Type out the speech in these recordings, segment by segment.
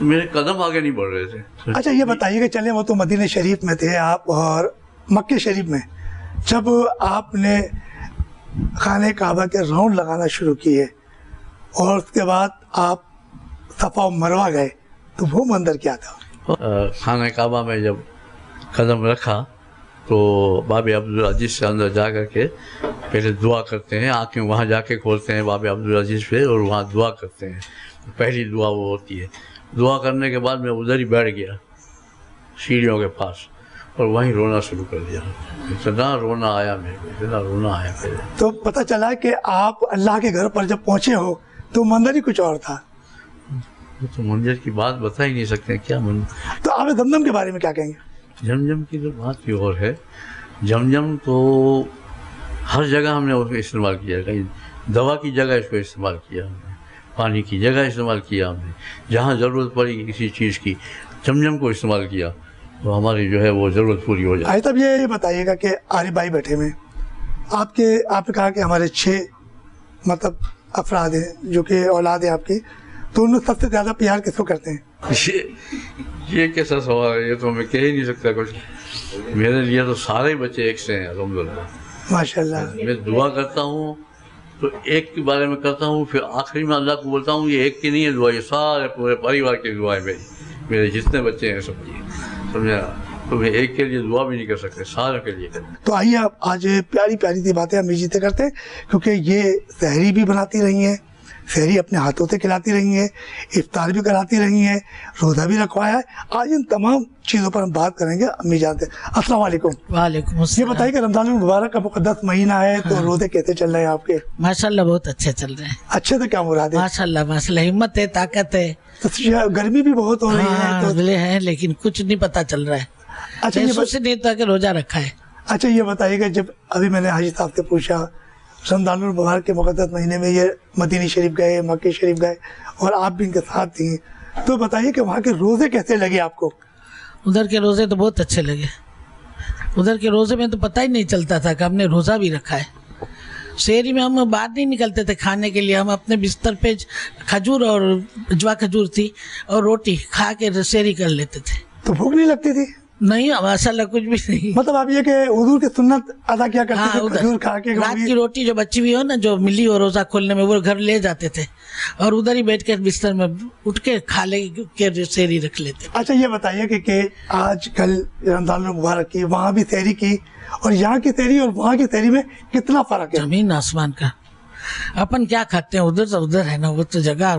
میرے قدم آگے نہیں بڑھ رہے تھے. اچھا یہ بتائیے کہ چلیں وہ تو مدینہ شریف میں تھے آپ اور مکہ شریف میں جب آپ نے خانہ کعبہ کے راؤنڈ لگانا شروع کیے اور اس کے بعد آپ صفا و مروہ گئے تو وہ منظر کیا تھا؟ خانہ کعبہ میں جب قدم رکھا تو باب عبدالعزیز سے اندر جا کر کے پہلے دعا کرتے ہیں. آنکھیں وہاں جا کے کھولتے ہیں باب عبدالعزیز پہ اور وہاں دعا کرتے ہیں. پہلی دعا وہ ہوتی ہے. دعا کرنے کے بعد میں ادھر ہی بیٹھ گیا سیڑھیوں کے پاس اور وہیں رونا شروع کر دیا. اتنا رونا آیا میرے کو, اتنا رونا آیا پہلے. تو پتہ چلا کہ آپ اللہ کے گھر پر جب پہنچے ہو تو منظر ہی کچھ اور تھا. تو منظر کی بات بتا ہی نہیں سکتے کیا منظر. تو آپ زمزم کے بارے میں کیا کہیں گے؟ زمزم کی تو بات بھی اور ہے. زمزم تو ہر جگہ ہم نے اس کو استعمال کیا. کہیں دوا کی جگہ اس کو استعمال کیا ہم نے, پانی کی جگہ استعمال کیا ہم نے. جہاں ضرورت پڑی کسی چیز کی زمزم کو استعمال کیا تو ہماری جو ہے وہ ضرورت پوری ہو جائے. تب یہ بتائیے گا کہ عارف بھائی بیٹھے میں آپ نے کہا کہ ہمارے 6 مطلب افراد ہیں جو کہ اولاد ہیں آپ کی, تو ان میں سب سے زیادہ پیار کس کو کرتے ہیں؟ یہ کیسا سوال ہے, یہ تو میں کہہ ہی نہیں سکتا کچھ. میرے لیے تو سارے بچے ایک سے ہیں الحمدللہ. ماشاء اللہ. میں دعا کرتا ہوں تو ایک کے بارے میں کرتا ہوں, پھر آخری میں اللہ کو بولتا ہوں یہ ایک کی نہیں ہے دعا, یہ سارے پورے پریوار کی دعا ہے میری. میرے جتنے بچے ہیں سب کی, سمجھا. تو میں ایک کے لیے دعا بھی نہیں کر سکتے, سارے کے لیے کرتے. تو آئیے آپ آج پیاری پیاری سی باتیں امی جی سے کرتے ہیں, کیونکہ یہ سحری بھی بناتی رہی ہیں, سحری اپنے ہاتھوں سے کھلاتی رہی ہیں, افطار بھی کراتی رہی ہیں, روزہ بھی رکھوایا ہے. آج ان تمام چیزوں پر ہم بات کریں گے امی جان سے. السلام علیکم. وعلیکم السلام. یہ بتائیے کہ رمضان المبارک کا مقدس مہینہ ہے تو روزے کیسے چل رہے ہیں آپ کے؟ ماشاءاللہ بہت اچھے چل رہے ہیں. اچھے سے کیا مراد ہے؟ ماشاءاللہ ہمت ہے, طاقت ہے. گرمی بھی بہت ہو رہی ہے ہے لیکن کچھ نہیں پتا چل رہا ہے. اچھا یہ نہیں تھا کہ روزہ رکھا ہے. اچھا یہ بتائیے کہ جب ابھی میں نے حاجی صاحب سے پوچھا رمضان المبارک کے مقدس مہینے میں یہ مدینہ شریف گئے, مکہ شریف گئے اور آپ بھی ان کے ساتھ تھیں, تو بتائیے کہ وہاں کے روزے کیسے لگے آپ کو؟ ادھر کے روزے تو بہت اچھے لگے. ادھر کے روزے میں تو پتہ ہی نہیں چلتا تھا کہ ہم نے روزہ بھی رکھا ہے. شہری میں ہم باہر نہیں نکلتے تھے کھانے کے لیے. ہم اپنے بستر پہ کھجور اور اجوا کھجور تھی اور روٹی کھا کے شہری کر لیتے تھے. تو بھوک نہیں لگتی تھی؟ نہیں ماشاءاللہ کچھ بھی نہیں. مطلب آپ یہ کہ حضور کی سنت ادا کیا کرتے تھے, کھجور کھا کے. رات کی روٹی جو بچی ہوئی ہو نا, جو ملی ہو روزہ کھولنے میں, وہ گھر لے جاتے تھے اور ادھر ہی بیٹھ کے بستر میں اٹھ کے کھا لے کے سحری رکھ لیتے. اچھا یہ بتائیے کہ آج کل رمضان المبارک کی وہاں بھی سحری کی اور یہاں کی سحری اور وہاں کی سحری میں کتنا فرق ہے؟ زمین آسمان کا. اپن کیا کھاتے ہیں, ادھر تو ادھر ہے نا, وہ تو جگہ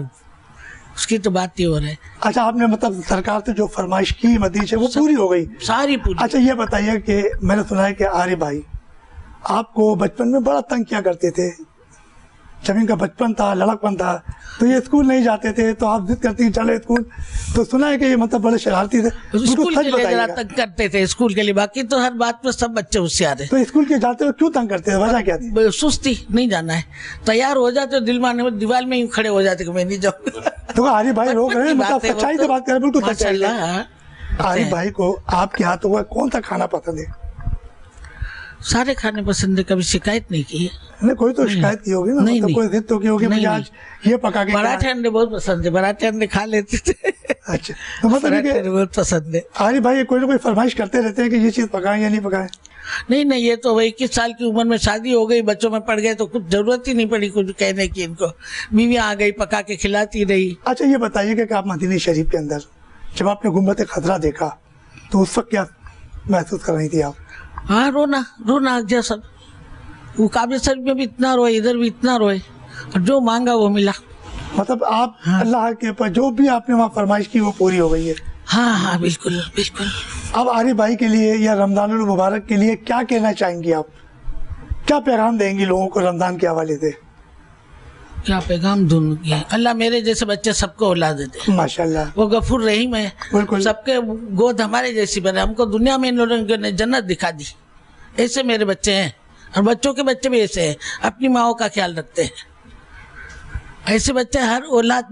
اس کی تو بات ہی ہو رہی ہے. اچھا آپ نے مطلب سرکار سے جو فرمائش کی مدینہ سے وہ پوری ہو گئی؟ ساری پوری. اچھا یہ بتائیے کہ میں نے سنا ہے کہ عارف بھائی آپ کو بچپن میں بڑا تنگ کیا کرتے تھے. جب ان کا بچپن تھا, لڑکپن تھا, تو یہ اسکول نہیں جاتے تھے تو آپ ضد کرتی ہیں چلے اسکول. تو سنا ہے کہ یہ مطلب بڑے شرارتی تھے. اسکول کے لیے ذرا تنگ کرتے تھے, اسکول کے لیے. باقی تو ہر بات پہ سب بچے ہوشیار ہیں. تو اسکول کے جاتے ہو کیوں تنگ کرتے ہیں, وجہ کیا تھی؟ سستی, نہیں جانا ہے. تیار ہو جاتے دل مانے میں دیوار میں ہی کھڑے ہو جاتے کہ میں نہیں جاؤں. تو عارف بھائی روک رہے ہیں, مطلب سچائی سے بات کریں, بالکل سچائی. عارف بھائی کو آپ کے ہاتھوں کا کون سا کھانا پسند ہے؟ سارے کھانے پسند ہے, کبھی شکایت نہیں کی ہے. نہیں کوئی تو شکایت کی ہوگی نا, مطلب کوئی ضد تو کی ہوگی مجھے آج یہ پکا کے. پراٹھے انڈے بہت پسند ہے, پراٹھے انڈے کھا لیتے تھے. اچھا تو مطلب بہت پسند ہے. عارف بھائی کوئی نہ کوئی فرمائش کرتے رہتے ہیں کہ یہ چیز پکائیں یا نہیں پکائیں؟ نہیں, یہ تو 21 سال کی عمر میں شادی ہو گئی, بچوں میں پڑ گئے تو کچھ ضرورت ہی نہیں پڑی کچھ کہنے کی. ان کو بیویاں آ گئی, پکا کے کھلاتی رہی. اچھا یہ بتائیے کہ آپ مدینہ شریف کے اندر جب آپ نے گنبد خضرا دیکھا تو اس وقت کیا محسوس کر رہی تھی آپ؟ ہاں رونا آ گیا سب. وہ کعبہ شریف میں بھی اتنا روئے, ادھر بھی اتنا روئے, اور جو مانگا وہ ملا. مطلب آپ اللہ کے پر جو بھی آپ نے وہاں فرمائش کی وہ پوری ہو گئی ہے؟ ہاں بالکل. اب عارف بھائی کے لیے یا رمضان المبارک کے لیے کیا کہنا چاہیں گی آپ؟ کیا پیغام دیں گی لوگوں کو رمضان کے حوالے سے؟ کیا پیغام دوں گی؟ اللہ میرے جیسے بچے سب کو اولاد دے. ماشاءاللہ. وہ غفور رحیم ہے, سب کے گود ہمارے جیسی بنے. ہم کو دنیا میں ان لوگوں نے جنت دکھا دی. ایسے میرے بچے ہیں اور بچوں کے بچے بھی ایسے ہیں, اپنی ماؤں کا خیال رکھتے ہیں. ایسے بچے ہر اولاد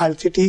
ILCT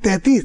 33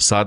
7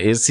AC,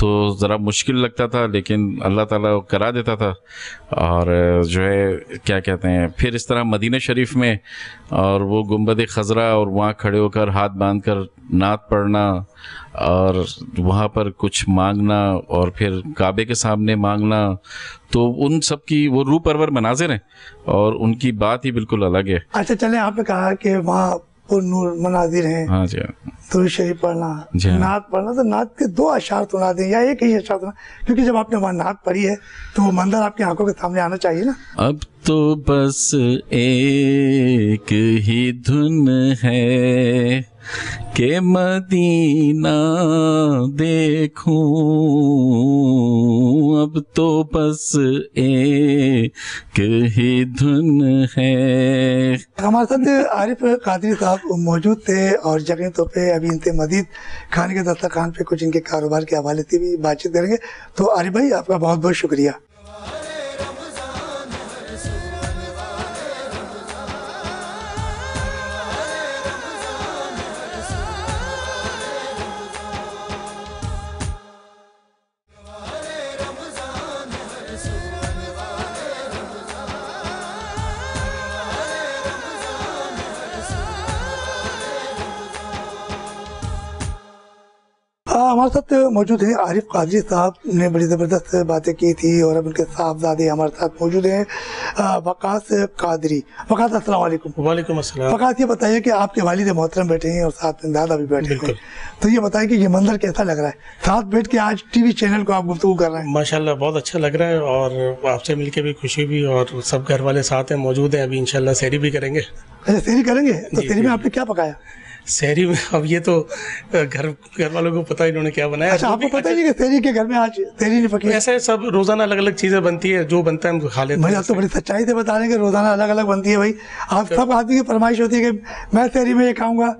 تو ذرا مشکل لگتا تھا، لیکن اللہ تعالیٰ کرا دیتا تھا. اور جو ہے کیا کہتے ہیں، پھر اس طرح مدینہ شریف میں اور وہ گنبد خضرا اور وہاں کھڑے ہو کر ہاتھ باندھ کر نعت پڑھنا اور وہاں پر کچھ مانگنا اور پھر کعبے کے سامنے مانگنا، تو ان سب کی وہ روح پرور مناظر ہیں اور ان کی بات ہی بالکل الگ ہے. اچھا چلیں، آپ نے کہا کہ وہاں پر نور مناظر ہیں. ہاں جی، درود شریف پڑھنا، نعت پڑھنا، تو نعت کے 2 اشعار سنا دیں یا ایک ہی اشعار سنا، کیونکہ جب آپ نے وہاں نعت پڑھی ہے تو وہ منظر آپ کی آنکھوں کے سامنے آنا چاہیے نا. اب تو بس ایک ہی دھن ہے کہ مدینہ دیکھوں، اب تو بس ایک ہی دھن ہے. ہمارے ساتھ عارف قادری صاحب موجود تھے اور یقینی طور پہ ابھی ان سے مزید کھانے کے دسترخوان پہ کچھ ان کے کاروبار کے حوالے سے بھی بات چیت کریں گے. تو عارف بھائی، آپ کا بہت بہت شکریہ. ہمارے ساتھ موجود ہیں عارف قادری صاحب نے بڑی زبردست باتیں کی تھی، اور اب ان کے صاحبزادے ہمارے ساتھ موجود ہیں وقاص قادری. وقاص السلام علیکم. وعلیکم السلام. وقاص، یہ بتائیے کہ آپ کے والد محترم بیٹھے ہیں اور ساتھ میں دادا بھی بیٹھے ہیں، تو یہ بتائیں کہ یہ منظر کیسا لگ رہا ہے، ساتھ بیٹھ کے آج ٹی وی چینل کو آپ گفتگو کر رہے ہیں؟ ماشاءاللہ بہت اچھا لگ رہا ہے، اور آپ سے مل کے بھی خوشی بھی، اور سب گھر والے ساتھ ہیں، موجود ہیں. ابھی انشاءاللہ سحری بھی کریں گے. اچھا، سحری کریں گے؟ تو سحری میں آپ نے کیا پکایا؟ سحری میں اب یہ تو گھر والوں کو پتہ انہوں نے کیا بنایا. اچھا، آپ کو پتہ نہیں کہ سحری کے گھر میں آج سحری نہیں پکی؟ ایسے سب روزانہ الگ الگ چیزیں بنتی ہے، جو بنتا ہے ہم کھا لیتے ہیں. آپ تو بڑی سچائی سے بتا رہے ہیں کہ روزانہ الگ الگ بنتی ہے. بھائی، آپ سب آدمی کی فرمائش ہوتی ہے کہ میں سحری میں یہ کھاؤں گا،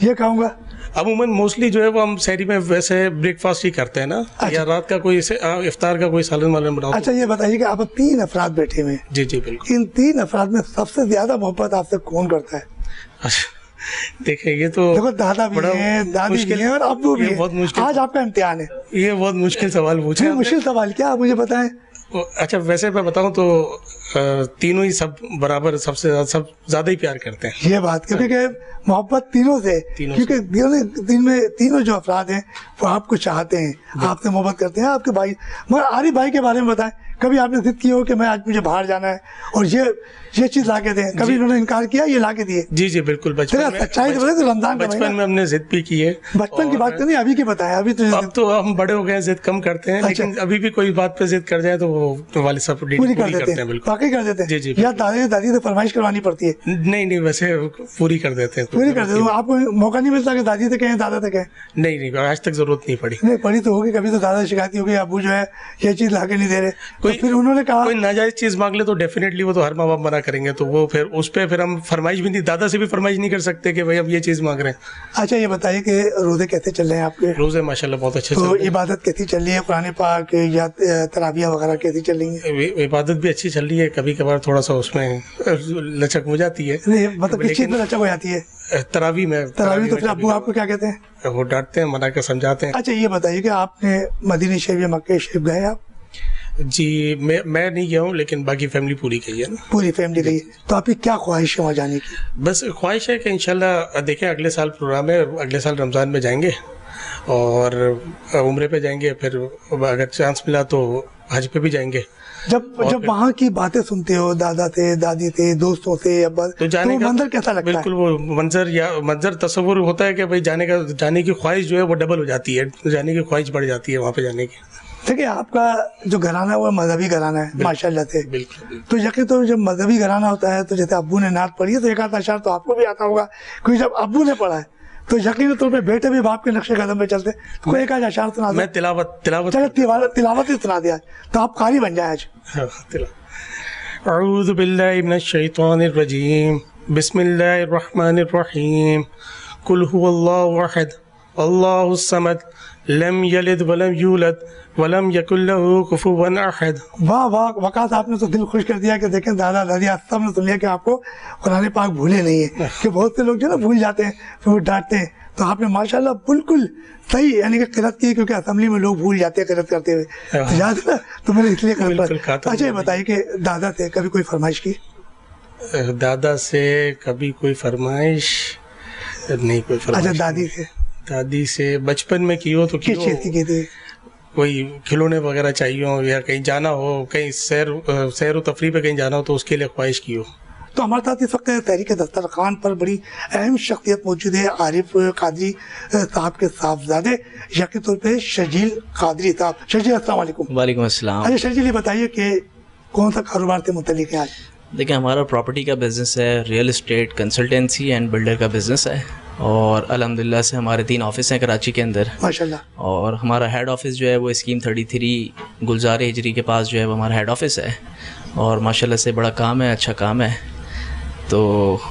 یہ کھاؤں گا. عموماً موسٹلی جو ہے وہ ہم سحری میں ویسے بریک فاسٹ ہی کرتے ہیں نا، یا رات کا کوئی افطار کا کوئی سالن والن بناؤ. اچھا، یہ بتائیے کہ آپ 3 افراد بیٹھے ہوئے ہیں. جی جی بالکل. ان 3 افراد میں سب سے زیادہ محبت آپ سے کون کرتا ہے؟ دیکھیں، یہ تو دیکھو، دادا بھی ہیں، دادی بھی ہیں، اور ابو بھی ہیں. آج آپ کا امتحان ہے. یہ بہت مشکل سوال پوچھا. مشکل سوال کیا، آپ مجھے بتائیں. اچھا، ویسے میں بتاؤں تو تینوں ہی سب برابر سب سے سب زیادہ ہی پیار کرتے ہیں. یہ بات کیونکہ محبت تینوں سے، کیونکہ تینوں جو افراد ہیں وہ آپ کو چاہتے ہیں، آپ سے محبت کرتے ہیں. آپ کے بھائی، مگر عارف بھائی کے بارے میں بتائیں، کبھی آپ نے ضد کی ہو کہ میں آج مجھے باہر جانا ہے اور یہ چیز لا کے دیں؟ کبھی انہوں نے انکار کیا، یہ لا کے دیے؟ جی جی بالکل. بچپن میں ہم نے ضد بھی کی ہے. بچپن کی بات کرنی، ابھی کی بتائیں. ابھی تو ہم بڑے ہو گئے، ضد کم کرتے ہیں، لیکن ابھی بھی کوئی بات پہ ضد کر جائے تو وہ والد صاحب پوری کر دیتے ہیں. بالکل، واقعی کر دیتے ہیں. جی جی. یا دادی سے فرمائش کروانی پڑتی ہے؟ نہیں، ویسے پوری کر دیتے ہیں. پوری کر دیتے ہیں. آپ کو موقع نہیں ملتا کہ دادی سے کہیں، دادا سے کہیں؟ نہیں، آج تک ضرورت نہیں پڑی. نہیں پڑی تو ہوگی کبھی. تو دادا شکایتی ہوگی، ابو جو ہے یہ چیز لا کے نہیں دے رہے، پھر انہوں نے کہا کوئی ناجائز چیز مانگ لے تو ڈیفینیٹلی وہ تو ہر ماں باپ منع کریں گے، تو وہ پھر اس پہ پھر ہم فرمائش بھی نہیں، دادا سے بھی فرمائش نہیں کر سکتے کہ بھائی اب یہ چیز مانگ رہے ہیں. اچھا، یہ بتائیے کہ روزے کیسے چل رہے ہیں آپ کے؟ روزے ماشاءاللہ بہت اچھے. تو عبادت کیسی چل رہی ہے؟ قرآن پاک یا تراویح وغیرہ کیسی چل رہی ہیں؟ عبادت بھی اچھی چل رہی ہے، کبھی کبھار تھوڑا سا اس میں لچک ہو جاتی ہے. مطلب کس چیز میں لچک ہو جاتی ہے؟ تراویح میں. تراویح تو پھر ابو آپ کو کیا کہتے ہیں؟ وہ ڈانٹتے ہیں، منع کر سمجھاتے ہیں. اچھا، یہ بتائیے کہ آپ نے مدینہ شریف یا مکہ شریف گئے آپ؟ جی، میں نہیں گیا ہوں، لیکن باقی فیملی پوری گئی ہے نا. پوری فیملی گئی. تو آپ کی کیا خواہش ہے وہاں جانے کی؟ بس خواہش ہے کہ انشاءاللہ دیکھیں، اگلے سال پروگرام ہے، اگلے سال رمضان میں جائیں گے اور عمرے پہ جائیں گے، پھر اگر چانس ملا تو حج پہ بھی جائیں گے. جب وہاں کی باتیں سنتے ہو، دادا سے، دادی سے، دوستوں سے، تو منظر کیسا لگتا ہے؟ بالکل، وہ منظر تصور ہوتا ہے کہ بھائی جانے کی خواہش جو ہے وہ ڈبل ہو جاتی ہے، جانے کی خواہش بڑھ جاتی ہے وہاں پہ جانے کی. دیکھیں، آپ کا جو گھرانہ ہے وہ مذہبی گھرانہ ہے ماشاءاللہ سے. بالکل. تو یقین تو جب مذہبی گھرانہ ہوتا ہے تو جیسے ابو نے نعت پڑھی ہے تو ایک آدھ اشعار تو آپ کو بھی آتا ہوگا، کیونکہ جب ابو نے پڑھا ہے تو یقین طور پہ بیٹے بھی باپ کے نقش قدم پہ چلتے. تو کوئی ایک آدھ اشعار سنا دیں. میں تلاوت ہی سنا دیا تو آپ قاری بن جائیں آج. اعوذ باللہ من الشیطان الرجیم، بسم اللہ الرحمن الرحیم، قل هو اللہ احد اللہ الصمد لم یلد ولم یولد ولم یکن لہ کفوا احد. واہ واہ وقاص، آپ نے تو دل خوش کر دیا کہ دیکھیں دادا دادی آپ سب نے سن لیا کہ آپ کو قرآن پاک بھولے نہیں ہے، کہ بہت سے لوگ جو نا بھول جاتے ہیں پھر وہ ڈانٹتے ہیں. تو آپ نے ماشاءاللہ بالکل صحیح یعنی کہ قرأت کی، کیونکہ اسمبلی میں لوگ بھول جاتے ہیں قرأت کرتے ہوئے، تو یاد ہے نا، تو میں نے اس لیے قرأت. اچھا یہ بتائیے کہ دادا سے کبھی کوئی فرمائش کی؟ دادا سے کبھی کوئی فرمائش نہیں، کوئی فرمائش. اچھا دادی سے؟ دادی سے بچپن میں کی ہو تو کس چیز کی تھی؟ کوئی کھلونے وغیرہ چاہیے ہو یا کہیں جانا ہو، کہیں سیر و تفریح پہ کہیں جانا ہو تو اس کے لیے خواہش کی ہو. تو ہمارے ساتھ اس وقت تحریک دسترخوان پر بڑی اہم شخصیت موجود ہے، عارف قادری صاحب کے صاحبزادے یقینی طور پہ شرجیل قادری صاحب. شرجیل السلام علیکم. وعلیکم السلام. اچھا شرجیل یہ بتائیے کہ کون سا کاروبار سے متعلق ہے آج؟ دیکھیں ہمارا پراپرٹی کا بزنس ہے، real estate consultancy and builder کا بزنس ہے، اور الحمدللہ سے ہمارے 3 آفس ہیں کراچی کے اندر، ماشاءاللہ. اور ہمارا ہیڈ آفس جو ہے وہ اسکیم 33 گلزار ہجری کے پاس جو ہے وہ ہمارا ہیڈ آفس ہے، اور ماشاءاللہ سے بڑا کام ہے، اچھا کام ہے، تو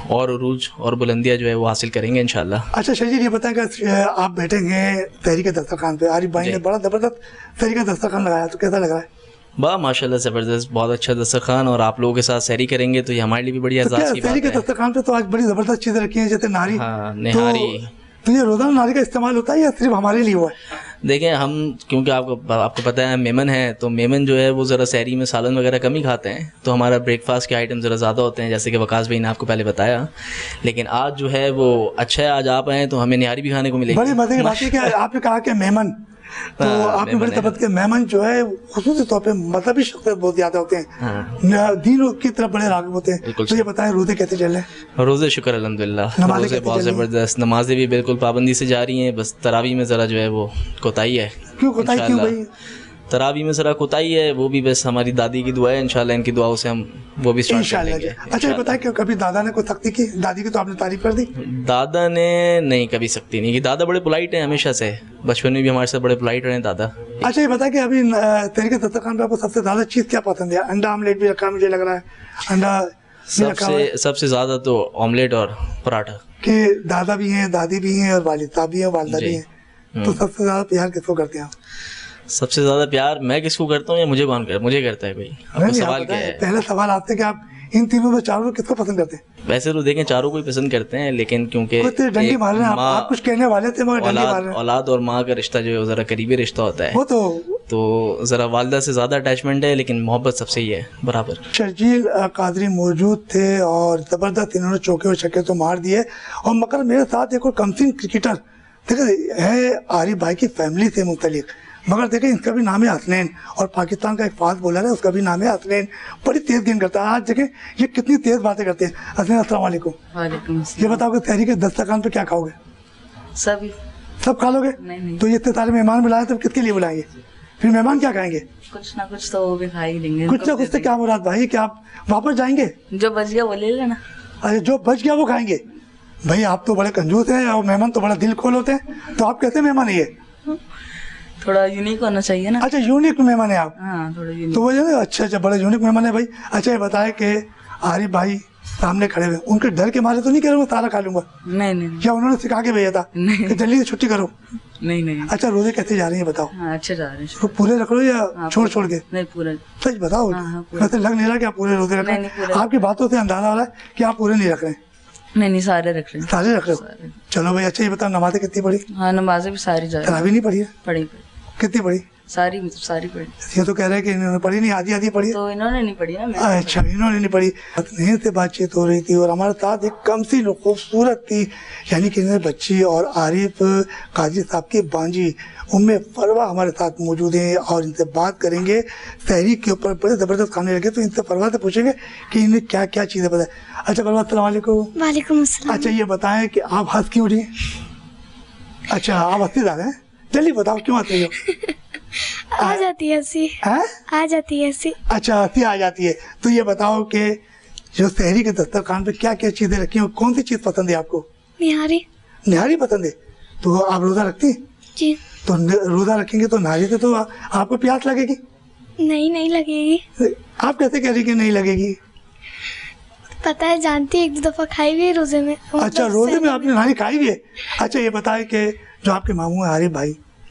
اور عروج اور بلندیاں جو ہے وہ حاصل کریں گے انشاءاللہ. اچھا شرجیل یہ بتائیں کہ آپ بیٹھیں گے تحریک دسترخوان پہ، عارف بھائی نے بڑا زبردست تحریک دسترخوان لگایا، تو کیسا لگ رہا ہے؟ ماشاءاللہ زبردست، بہت اچھا دسترخوان، اور آپ لوگوں کے ساتھ سحری کریں گے تو یہ ہمارے لیے بھی بڑی اعزاز کی بات تحریک ہے. دسترخوان پہ تو آج بڑی زبردست چیزیں رکھی ہیں جیسے نہاری. ہاں نہاری. تو یہ روزانہ نہاری کا استعمال ہوتا ہے یا صرف ہمارے لیے ہوا ہے؟ دیکھیں ہم کیونکہ آپ کو پتہ ہے میمن ہے، تو میمن جو ہے وہ ذرا سحری میں سالن وغیرہ کم ہی کھاتے ہیں، تو ہمارا بریک فاسٹ کے آئٹم ذرا زیادہ ہوتے ہیں، جیسے کہ وقاص بھائی نے آپ کو پہلے بتایا. لیکن آج جو ہے وہ اچھا ہے، آج آپ آئیں تو ہمیں نہاری بھی کھانے کو ملے گی. بڑی مزے کی بات ہے کہ آپ نے کہا کہ مہمان، تو آپ نے بڑے طبقے کے مہمان جو ہے خصوصی طور پہ مذہبی شخصیت بہت زیادہ ہوتے ہیں، دین کی طرف بڑے راغب ہوتے ہیں. تو یہ بتائیں روزے کیسے چل رہے ہیں؟ روزے شکر الحمدللہ، روزے بہت زبردست، نمازیں بھی بالکل پابندی سے جا رہی ہیں، بس تراویح میں ذرا جو ہے وہ کوتاہی ہے. کیوں کوتاہی کیوں بھائی؟ تراویح میں ذرا کوتاہی ہے، وہ بھی بس ہماری دادی کی دعا ہے، انشاءاللہ ان کی دعاؤں سے ہم وہ بھی اسٹارٹ کر لیں گے. اچھا یہ بتائیں کہ کبھی دادا نے کوئی سختی کی؟ دادی کی تو آپ نے تعریف کر دی. دادا نے نہیں کبھی سختی نہیں کی، دادا بڑے پولائٹ ہیں ہمیشہ سے، بچپن میں بھی ہمارے ساتھ بڑے پولائٹ رہے ہیں دادا. اچھا یہ بتائیں کہ ابھی تحریک دسترخوان پہ آپ کو سب سے زیادہ چیز کیا پسند ہے؟ انڈا آملیٹ بھی رکھا مجھے لگ رہا ہے، انڈا سب سے زیادہ تو آملیٹ اور پراٹھا. کہ دادا بھی ہیں، دادی بھی ہیں، اور والد صاحب بھی ہیں، والدہ بھی ہیں، تو سب سے زیادہ پیار کس کو کرتے ہیں آپ؟ سب سے زیادہ پیار میں کس کو کرتا ہوں یا مجھے کون کرتا؟ مجھے کرتا ہے کوئی. آپ کا سوال کیا ہے؟ پہلا سوال آپ سے کہ آپ ان تینوں میں چاروں کس کو پسند کرتے ہیں؟ ویسے تو دیکھیں چاروں کو ہی پسند کرتے ہیں، لیکن کیونکہ ڈنڈی مار رہے ہیں آپ، کچھ کہنے والے تھے مگر ڈنڈی مار رہے ہیں. اولاد اور ماں کا رشتہ جو ہے ذرا قریبی رشتہ ہوتا ہے، وہ تو ذرا والدہ سے زیادہ اٹیچمنٹ ہے، لیکن محبت سب سے ہی ہے برابر. شرجیل قادری موجود تھے اور زبردست انہوں نے چوکے اور چھکے تو مار دیے. اور مگر میرے ساتھ ایک اور کمسن کرکٹر دیکھیں ہے عارف بھائی کی فیملی سے منسلک، مگر دیکھیں اس کا بھی نام ہے حسنین، اور پاکستان کا ایک فاسٹ بولر ہے اس کا بھی نام ہے حسنین، بڑی تیز گیند کرتا ہے. آج دیکھیں یہ کتنی تیز باتیں کرتے ہیں. حسنین السلام علیکم. وعلیکم السلام. یہ بتاؤ کہ تحریک دسترخوان پہ کیا کھاؤ گے؟ سب کھا لو گے؟ نہیں. تو یہ اتنے سارے مہمان بلائے تو کس کے لیے بلائیں گے؟ پھر مہمان کیا کھائیں گے؟ کچھ نہ کچھ تو وہ بھی کھا ہی لیں گے. کچھ نہ کچھ سے کیا مراد بھائی کہ آپ واپس جائیں گے؟ جو بچ گیا وہ لے لینا. اچھا جو بچ گیا وہ کھائیں گے؟ بھائی آپ تو بڑے کنجوس ہیں اور مہمان تو بڑا دل کھول ہوتے ہیں، تو آپ کیسے مہمان ہیں؟ یہ تھوڑا یونیک ہونا چاہیے نا. اچھا یونیک مہمان ہیں آپ؟ ہاں تھوڑا یونیک. تو وہ جو ہے اچھا بڑے یونیک مہمان ہیں بھائی. اچھا یہ بتائے کہ عارف بھائی سامنے کھڑے ہوئے، ان کے ڈر کے مارے تو نہیں کہہ رہے میں سارا کھا لوں گا؟ نہیں. کیا انہوں نے سکھا کے بھیجا تھا کہ جلدی سے چھٹی کرو؟ نہیں. اچھا روزے کیسے جا رہے ہیں بتاؤ؟ ہاں اچھے جا رہے ہیں. تو پورے رکھ لو یا چھوڑ کے؟ نہیں پورے. سچ بتاؤ، ویسے لگ نہیں رہا کہ آپ پورے روزے رکھ رہے ہیں، آپ کی باتوں سے اندازہ ہو رہا ہے کہ آپ پورے نہیں رکھ رہے ہیں. نہیں سارے رکھ رہے ہیں. سارے رکھ رہے ہو؟ چلو بھائی اچھا یہ بتاؤ نمازیں کتنی پڑھی؟ ہاں نمازیں بھی ساری جا رہی. تراویح نہیں پڑھی ہے؟ پڑھی. کتنی پڑھی؟ ساری پڑھی. یہ تو کہہ رہے ہیں کہ انہوں نے پڑھی نہیں، آدھی پڑھی. تو انہوں نے نہیں پڑھی نا. اچھا انہوں نے نہیں پڑھی. نہیں سے بات چیت ہو رہی تھی اور ہمارے ساتھ ایک کمسی خوبصورت تھی، یعنی کہ انہیں بچی اور عارف قادری صاحب کی بانجی ام فروہ ہمارے ساتھ موجود ہیں اور ان سے بات کریں گے. تحریک کے اوپر بڑے زبردست کھانے لگے تو ان سے فروہ سے پوچھیں گے کہ انہیں کیا کیا چیزیں پتہ ہے. اچھا فروہ السلام علیکم. وعلیکم السلام. اچھا یہ بتائیں کہ آپ ہنس کیوں رہی ہیں؟ اچھا آپ ہنسی زیادہ ہیں، جلدی بتاؤ کیوں ہنس رہی ہو؟ آ جاتی ہے ہنسی. آ جاتی ہے ہنسی. اچھا ہنسی آ جاتی ہے. تو یہ بتاؤ کہ جو تحریک کے دسترخوان پہ کیا کیا چیزیں رکھی ہیں، کون سی چیز پسند ہے آپ کو؟ نہاری. نہاری پسند ہے. تو آپ روزہ رکھتی ہیں؟ جی. تو روزہ رکھیں گے تو نہاری سے تو آپ کو پیاس لگے گی؟ نہیں لگے گی. آپ کیسے کہہ رہی کہ نہیں لگے گی؟ پتہ ہے جانتی، ایک دو دفعہ کھائی ہوئی ہے روزے میں. اچھا روزے میں آپ نے نہاری کھائی ہوئی ہے. اچھا یہ بتائیں کہ جو آپ کے ماموں ہیں عارف بھائی،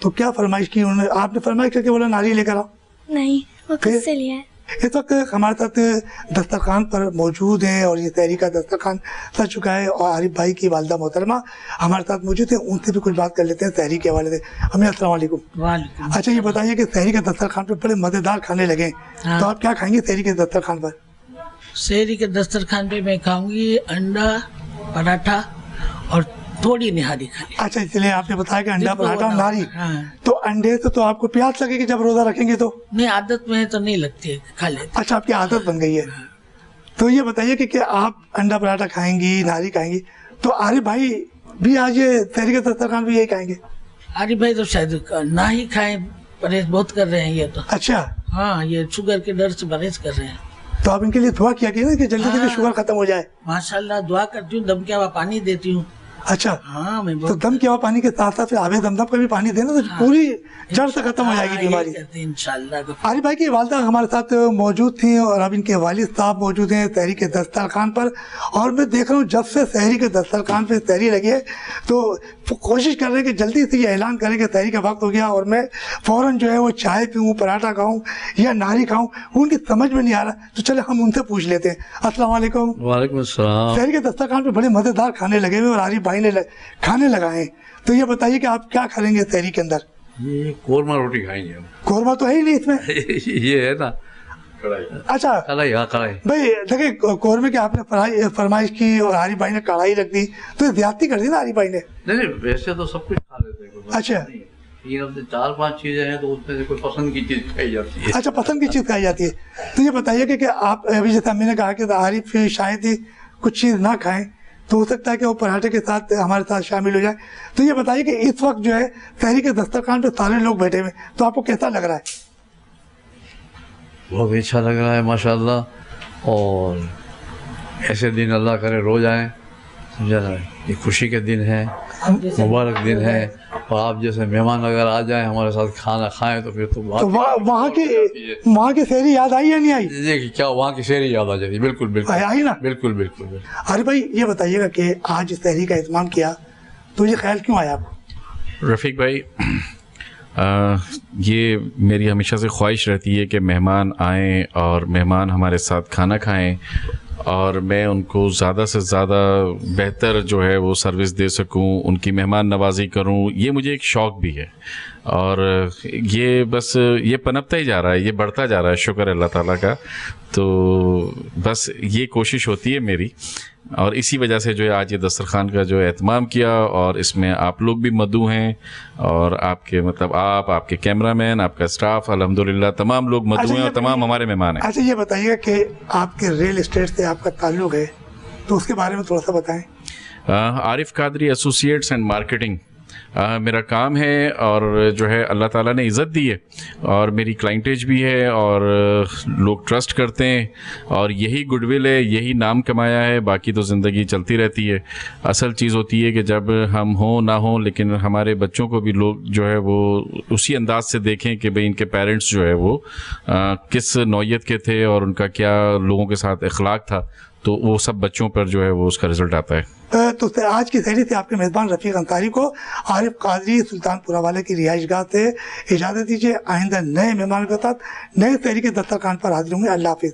تو کیا فرمائش کی انہوں نے؟ آپ نے فرمائش کر کے بولا ناری لے کر آؤ؟ نہیں، وہ خود سے لیا ہے. اس وقت ہمارے ساتھ دسترخوان پر موجود ہیں اور یہ سحری کا دسترخوان سج چکا ہے اور عارف بھائی کی والدہ محترمہ ہمارے ساتھ موجود ہیں، ان سے بھی کچھ بات کر لیتے ہیں سحری کے حوالے سے. امی السلام علیکم. وعلیکم. اچھا یہ بتائیے کہ سحری کے دسترخوان پہ بڑے مزیدار کھانے لگے ہیں، تو آپ کیا کھائیں گے سحری کے دسترخوان پر؟ شہری کے دسترخوان پہ میں کھاؤں گی انڈا پراٹھا اور تھوڑی نہاری کھانی. اچھا اس لیے آپ نے بتایا کہ انڈا پراٹھا اور نہاری. ہاں. تو انڈے سے تو آپ کو پیاس لگے گی جب روزہ رکھیں گے تو؟ نہیں، عادت میں تو نہیں لگتی ہے، کھا لیتے. اچھا آپ کی عادت بن گئی ہے. تو یہ بتائیے کہ آپ انڈا پراٹھا کھائیں گی، نہاری کھائیں گی، تو عارف بھائی بھی آج یہ سحری کے دسترخوان بھی یہی کھائیں گے؟ عارف بھائی تو شاید نہ ہی کھائیں، پرہیز بہت کر رہے ہیں یہ تو. اچھا ہاں، یہ شوگر کے ڈر سے پرہیز کر رہے ہیں. تو آپ ان کے لیے دعا کیا کہ نا کہ جلدی جلدی شوگر ختم ہو جائے. ماشاءاللہ دعا کرتی ہوں، دم کیا ہوا پانی دیتی ہوں. اچھا ہاں میں تو دم کیا ہوا پانی کے ساتھ ساتھ آب زمزم کا بھی پانی دینا تو پوری جڑ سے ختم ہو جائے گی بیماری. انشاءاللہ. عارف بھائی کی والدہ ہمارے ساتھ موجود تھیں اور اب ان کے والد صاحب موجود ہیں سحری کے دسترخوان پر، اور میں دیکھ رہا ہوں جب سے سحری کے دسترخوان پہ سحری لگی ہے تو کوشش کر رہے ہیں کہ جلدی سے یہ اعلان کریں کہ سحری کا وقت ہو گیا اور میں فوراً جو ہے وہ چائے پیوں، پراٹھا کھاؤں یا نہاری کھاؤں. ان کی سمجھ میں نہیں آ رہا، تو چلے ہم ان سے پوچھ لیتے ہیں. السلام علیکم. وعلیکم السلام. سحری کے دسترخوان پہ بڑے مزیدار کھانے لگے ہوئے اور عارف بھائی نے کھانے لگائے، تو یہ بتائیے کہ آپ کیا کھائیں گے سحری کے اندر؟ یہ قورمہ روٹی کھائیں گے ہم. قورمہ تو ہے ہی نہیں اس میں. یہ ہے نا اچھا کڑھائی. ہاں کڑھائی. بھائی دیکھیں قورمے کی آپ نے فرمائش کی اور عارف بھائی نے کڑھائی رکھ دی، تو زیادتی کر دی نا عارف بھائی نے. نہیں ویسے تو سب کچھ کھا لیتے ہیں. اچھا 4-5 چیزیں ہیں تو اس میں سے کوئی پسند کی چیز کھائی جاتی ہے. اچھا پسند کی چیز کھائی جاتی ہے. تو یہ بتائیے کہ آپ ابھی جیسے امی نے کہا کہ عارف شاید ہی کچھ چیز نہ کھائیں، تو ہو سکتا ہے کہ وہ پراٹھے کے ساتھ ہمارے ساتھ شامل ہو جائے. تو یہ بتائیے کہ اس وقت جو ہے سحری کے دسترخوان پہ سارے لوگ بیٹھے ہوئے، تو آپ کو کیسا لگ رہا ہے؟ بہت اچھا لگ رہا ہے ماشاءاللہ. اور ایسے دن اللہ کرے روز آئیں، سمجھا نا. یہ خوشی کے دن ہے، مبارک دن ہے، اور آپ جیسے مہمان اگر آ جائیں ہمارے ساتھ کھانا کھائیں تو پھر تو وہاں کی سحری یاد آئی یا نہیں آئی؟ دیکھیے کیا وہاں کی سحری یاد آ جاتی ہے. بالکل بالکل آئی نا. بالکل بالکل. ارے بھائی یہ بتائیے گا کہ آج سحری کا اہتمام کیا تو یہ خیال کیوں آیا آپ کو؟ رفیق بھائی یہ میری ہمیشہ سے خواہش رہتی ہے کہ مہمان آئیں اور مہمان ہمارے ساتھ کھانا کھائیں اور میں ان کو زیادہ سے زیادہ بہتر جو ہے وہ سروس دے سکوں، ان کی مہمان نوازی کروں. یہ مجھے ایک شوق بھی ہے اور یہ بس یہ پنپتا ہی جا رہا ہے، یہ بڑھتا جا رہا ہے، شکر اللہ تعالیٰ کا. تو بس یہ کوشش ہوتی ہے میری، اور اسی وجہ سے جو ہے آج یہ دسترخوان کا جو اہتمام کیا، اور اس میں آپ لوگ بھی مدعو ہیں اور آپ کے مطلب آپ کے کیمرہ مین، آپ کا اسٹاف، الحمدللہ تمام لوگ مدعو ہیں اور تمام ہمارے مہمان ہیں. اچھا یہ بتائیے گا کہ آپ کے ریل اسٹیٹ سے آپ کا تعلق ہے تو اس کے بارے میں تھوڑا سا بتائیں. عارف قادری ایسوسیٹس اینڈ مارکیٹنگ میرا کام ہے، اور جو ہے اللہ تعالیٰ نے عزت دی ہے اور میری کلائنٹیج بھی ہے اور لوگ ٹرسٹ کرتے ہیں، اور یہی گڈ ول ہے، یہی نام کمایا ہے. باقی تو زندگی چلتی رہتی ہے. اصل چیز ہوتی ہے کہ جب ہم ہوں نہ ہوں لیکن ہمارے بچوں کو بھی لوگ جو ہے وہ اسی انداز سے دیکھیں کہ بھئی ان کے پیرنٹس جو ہے وہ کس نوعیت کے تھے اور ان کا کیا لوگوں کے ساتھ اخلاق تھا، تو وہ سب بچوں پر جو ہے وہ اس کا رزلٹ آتا ہے. تو آج کی سحری سے آپ کے میزبان رفیق انصاری کو عارف قادری سلطان پورہ والے کی رہائش گاہ سے اجازت دیجیے. آئندہ نئے مہمان کے ساتھ نئے سحری کے دسترخوان پر حاضر ہوں گے. اللہ حافظ.